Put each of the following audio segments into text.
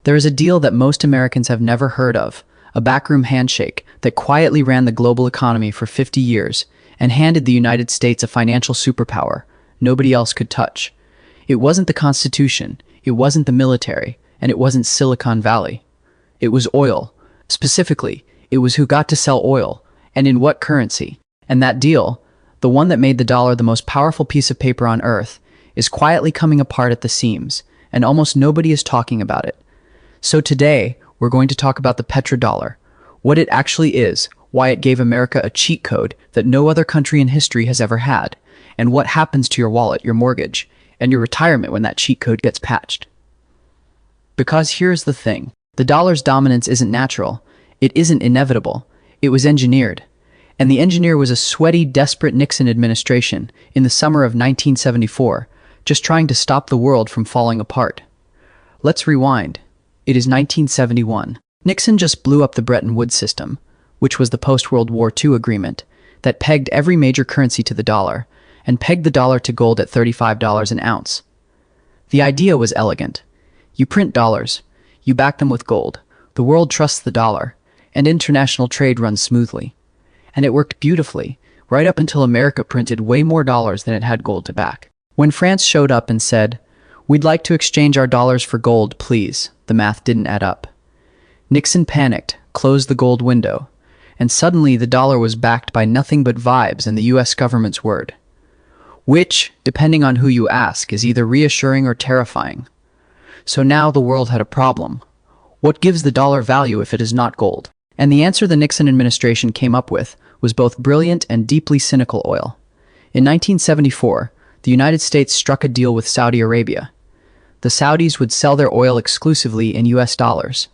There is a deal that most Americans have never heard of, a backroom handshake that quietly ran the global economy for 50 years and handed the United States a financial superpower nobody else could touch. It wasn't the Constitution, it wasn't the military, and it wasn't Silicon Valley. It was oil. Specifically, it was who got to sell oil, and in what currency. And that deal, the one that made the dollar the most powerful piece of paper on earth, is quietly coming apart at the seams, and almost nobody is talking about it. So today, we're going to talk about the petrodollar, what it actually is, why it gave America a cheat code that no other country in history has ever had, and what happens to your wallet, your mortgage, and your retirement when that cheat code gets patched. Because here's the thing, the dollar's dominance isn't natural, it isn't inevitable, it was engineered. And the engineer was a sweaty, desperate Nixon administration in the summer of 1974, just trying to stop the world from falling apart. Let's rewind. It is 1971. Nixon just blew up the Bretton Woods system, which was the post-World War II agreement that pegged every major currency to the dollar, and pegged the dollar to gold at $35 an ounce. The idea was elegant. You print dollars, you back them with gold, the world trusts the dollar, and international trade runs smoothly. And it worked beautifully, right up until America printed way more dollars than it had gold to back. When France showed up and said, "We'd like to exchange our dollars for gold, please," the math didn't add up. Nixon panicked, closed the gold window, and suddenly the dollar was backed by nothing but vibes and the US government's word. Which, depending on who you ask, is either reassuring or terrifying. So now the world had a problem. What gives the dollar value if it is not gold? And the answer the Nixon administration came up with was both brilliant and deeply cynical: oil. In 1974, the United States struck a deal with Saudi Arabia. The Saudis would sell their oil exclusively in US dollars.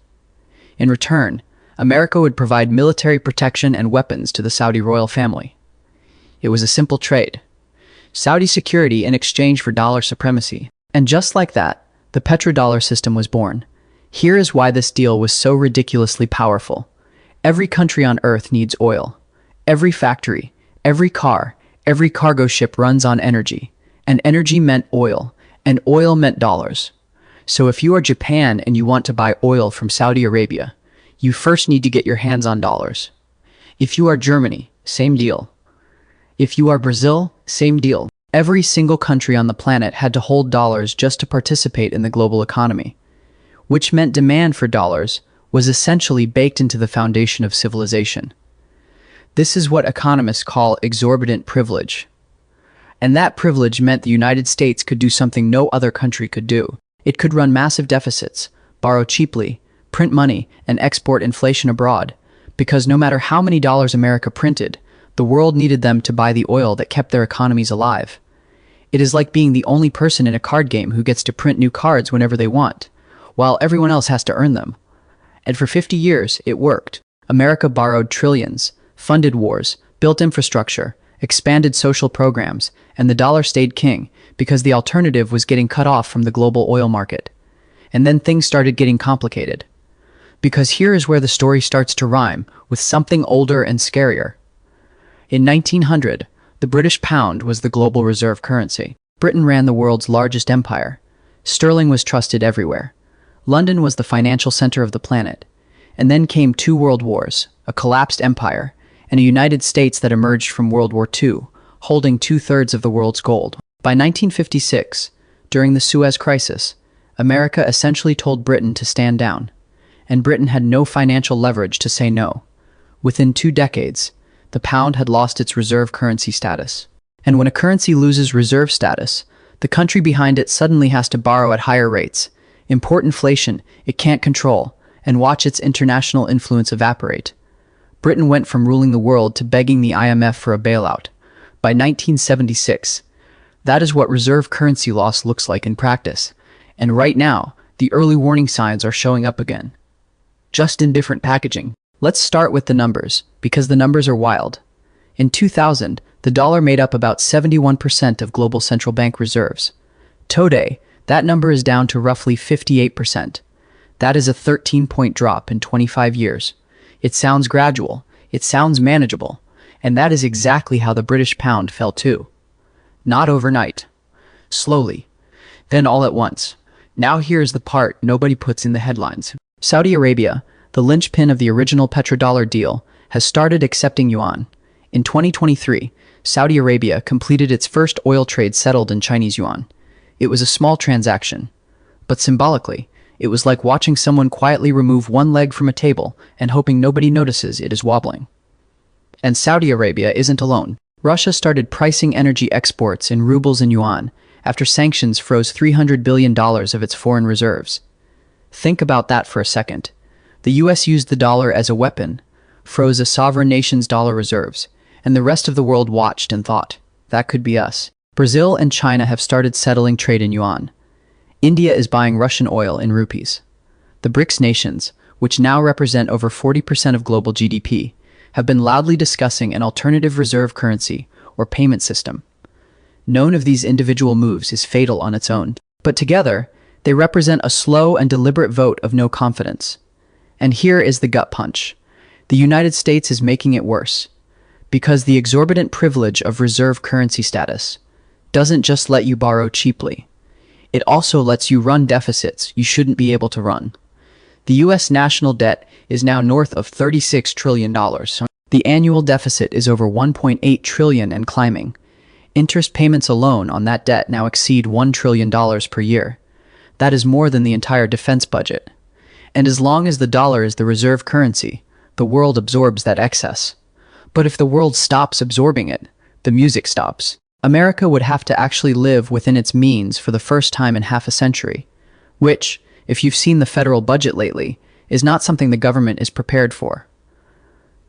In return, America would provide military protection and weapons to the Saudi royal family. It was a simple trade. Saudi security in exchange for dollar supremacy. And just like that, the petrodollar system was born. Here is why this deal was so ridiculously powerful. Every country on Earth needs oil. Every factory, every car, every cargo ship runs on energy. And energy meant oil, and oil meant dollars. So if you are Japan and you want to buy oil from Saudi Arabia, you first need to get your hands on dollars. If you are Germany, same deal. If you are Brazil, same deal. Every single country on the planet had to hold dollars just to participate in the global economy, which meant demand for dollars was essentially baked into the foundation of civilization. This is what economists call exorbitant privilege. And that privilege meant the United States could do something no other country could do. It could run massive deficits, borrow cheaply, print money, and export inflation abroad, because no matter how many dollars America printed, the world needed them to buy the oil that kept their economies alive. It is like being the only person in a card game who gets to print new cards whenever they want, while everyone else has to earn them. And for 50 years, it worked. America borrowed trillions, funded wars, built infrastructure, expanded social programs, and the dollar stayed king because the alternative was getting cut off from the global oil market. And then things started getting complicated. Because here is where the story starts to rhyme with something older and scarier. In 1900, the British pound was the global reserve currency. Britain ran the world's largest empire. Sterling was trusted everywhere. London was the financial center of the planet. And then came 2 world wars, a collapsed empire, and a United States that emerged from World War II, holding 2/3 of the world's gold. By 1956, during the Suez Crisis, America essentially told Britain to stand down, and Britain had no financial leverage to say no. Within 2 decades, the pound had lost its reserve currency status. And when a currency loses reserve status, the country behind it suddenly has to borrow at higher rates, import inflation it can't control, and watch its international influence evaporate. Britain went from ruling the world to begging the IMF for a bailout. By 1976, that is what reserve currency loss looks like in practice. And right now, the early warning signs are showing up again. Just in different packaging. Let's start with the numbers, because the numbers are wild. In 2000, the dollar made up about 71% of global central bank reserves. Today, that number is down to roughly 58%. That is a 13-point drop in 25 years. It sounds gradual, it sounds manageable, and that is exactly how the British pound fell too. Not overnight. Slowly. Then all at once. Now here's the part nobody puts in the headlines. Saudi Arabia, the linchpin of the original petrodollar deal, has started accepting yuan. In 2023, Saudi Arabia completed its first oil trade settled in Chinese yuan. It was a small transaction, but symbolically, it was like watching someone quietly remove one leg from a table and hoping nobody notices it is wobbling. And Saudi Arabia isn't alone. Russia started pricing energy exports in rubles and yuan after sanctions froze $300 billion of its foreign reserves. Think about that for a second. The US used the dollar as a weapon, froze a sovereign nation's dollar reserves, and the rest of the world watched and thought, that could be us. Brazil and China have started settling trade in yuan. India is buying Russian oil in rupees. The BRICS nations, which now represent over 40% of global GDP, have been loudly discussing an alternative reserve currency or payment system. None of these individual moves is fatal on its own, but together, they represent a slow and deliberate vote of no confidence. And here is the gut punch. The United States is making it worse, because the exorbitant privilege of reserve currency status doesn't just let you borrow cheaply. It also lets you run deficits you shouldn't be able to run. The US national debt is now north of $36 trillion. The annual deficit is over $1.8 trillion and climbing. Interest payments alone on that debt now exceed $1 trillion per year. That is more than the entire defense budget. And as long as the dollar is the reserve currency, the world absorbs that excess. But if the world stops absorbing it, the music stops. America would have to actually live within its means for the first time in half a century, which, if you've seen the federal budget lately, is not something the government is prepared for.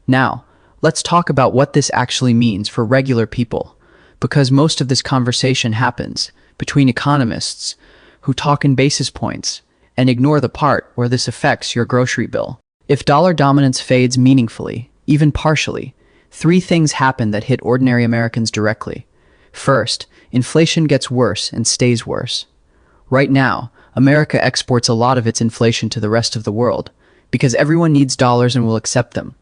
Now, let's talk about what this actually means for regular people, because most of this conversation happens between economists who talk in basis points and ignore the part where this affects your grocery bill. If dollar dominance fades meaningfully, even partially, three things happen that hit ordinary Americans directly. First, inflation gets worse and stays worse. Right now, America exports a lot of its inflation to the rest of the world because everyone needs dollars and will accept them.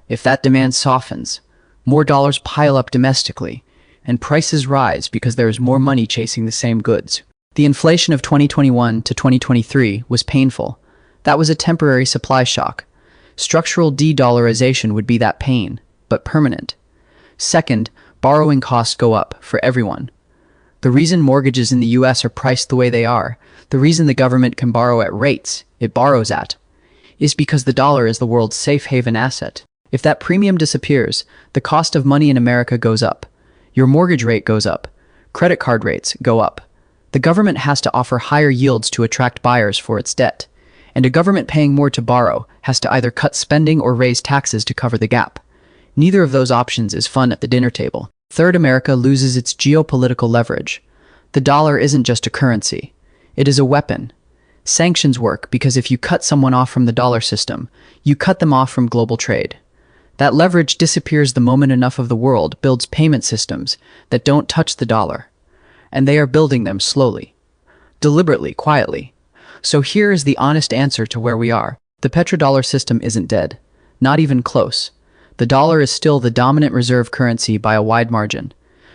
If that demand softens, more dollars pile up domestically, and prices rise because there is more money chasing the same goods. The inflation of 2021 to 2023 was painful. That was a temporary supply shock. Structural de-dollarization would be that pain, but permanent. Second, borrowing costs go up for everyone. The reason mortgages in the US are priced the way they are, the reason the government can borrow at rates it borrows at, is because the dollar is the world's safe haven asset. If that premium disappears, the cost of money in America goes up. Your mortgage rate goes up. Credit card rates go up. The government has to offer higher yields to attract buyers for its debt. And a government paying more to borrow has to either cut spending or raise taxes to cover the gap. Neither of those options is fun at the dinner table. Third, America loses its geopolitical leverage. The dollar isn't just a currency. It is a weapon. Sanctions work because if you cut someone off from the dollar system, you cut them off from global trade. That leverage disappears the moment enough of the world builds payment systems that don't touch the dollar. And they are building them slowly, deliberately, quietly. So here is the honest answer to where we are. The petrodollar system isn't dead. Not even close. The dollar is still the dominant reserve currency by a wide margin.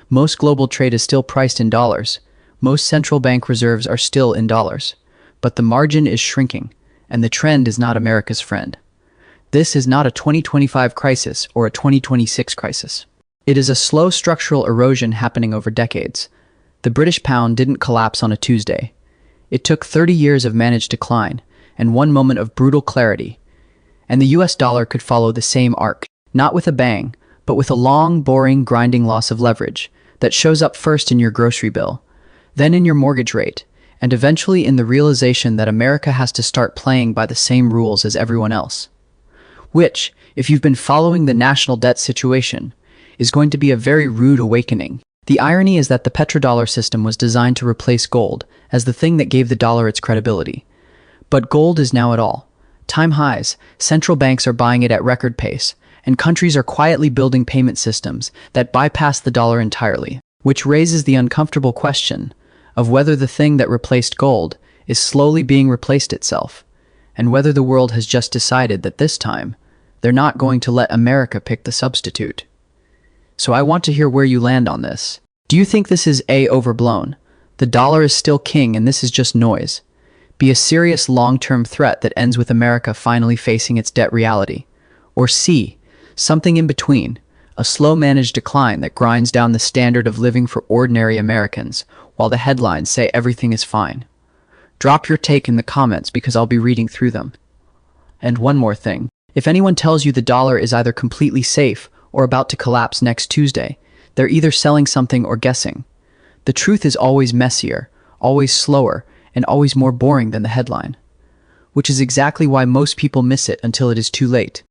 Most global trade is still priced in dollars. Most central bank reserves are still in dollars. But the margin is shrinking, and the trend is not America's friend. This is not a 2025 crisis or a 2026 crisis. It is a slow structural erosion happening over decades. The British pound didn't collapse on a Tuesday. It took 30 years of managed decline and one moment of brutal clarity. And the US dollar could follow the same arc, not with a bang, but with a long, boring, grinding loss of leverage that shows up first in your grocery bill, then in your mortgage rate, and eventually in the realization that America has to start playing by the same rules as everyone else. Which, if you've been following the national debt situation, is going to be a very rude awakening. The irony is that the petrodollar system was designed to replace gold as the thing that gave the dollar its credibility. But gold is now at all. Time highs, central banks are buying it at record pace, and countries are quietly building payment systems that bypass the dollar entirely, which raises the uncomfortable question of whether the thing that replaced gold is slowly being replaced itself, and whether the world has just decided that this time, they're not going to let America pick the substitute. So I want to hear where you land on this. Do you think this is A, overblown? The dollar is still king and this is just noise. B, a serious long-term threat that ends with America finally facing its debt reality. Or C, something in between, a slow-managed decline that grinds down the standard of living for ordinary Americans, while the headlines say everything is fine. Drop your take in the comments because I'll be reading through them. And one more thing. If anyone tells you the dollar is either completely safe or about to collapse next Tuesday, they're either selling something or guessing. The truth is always messier, always slower, and always more boring than the headline. Which is exactly why most people miss it until it is too late.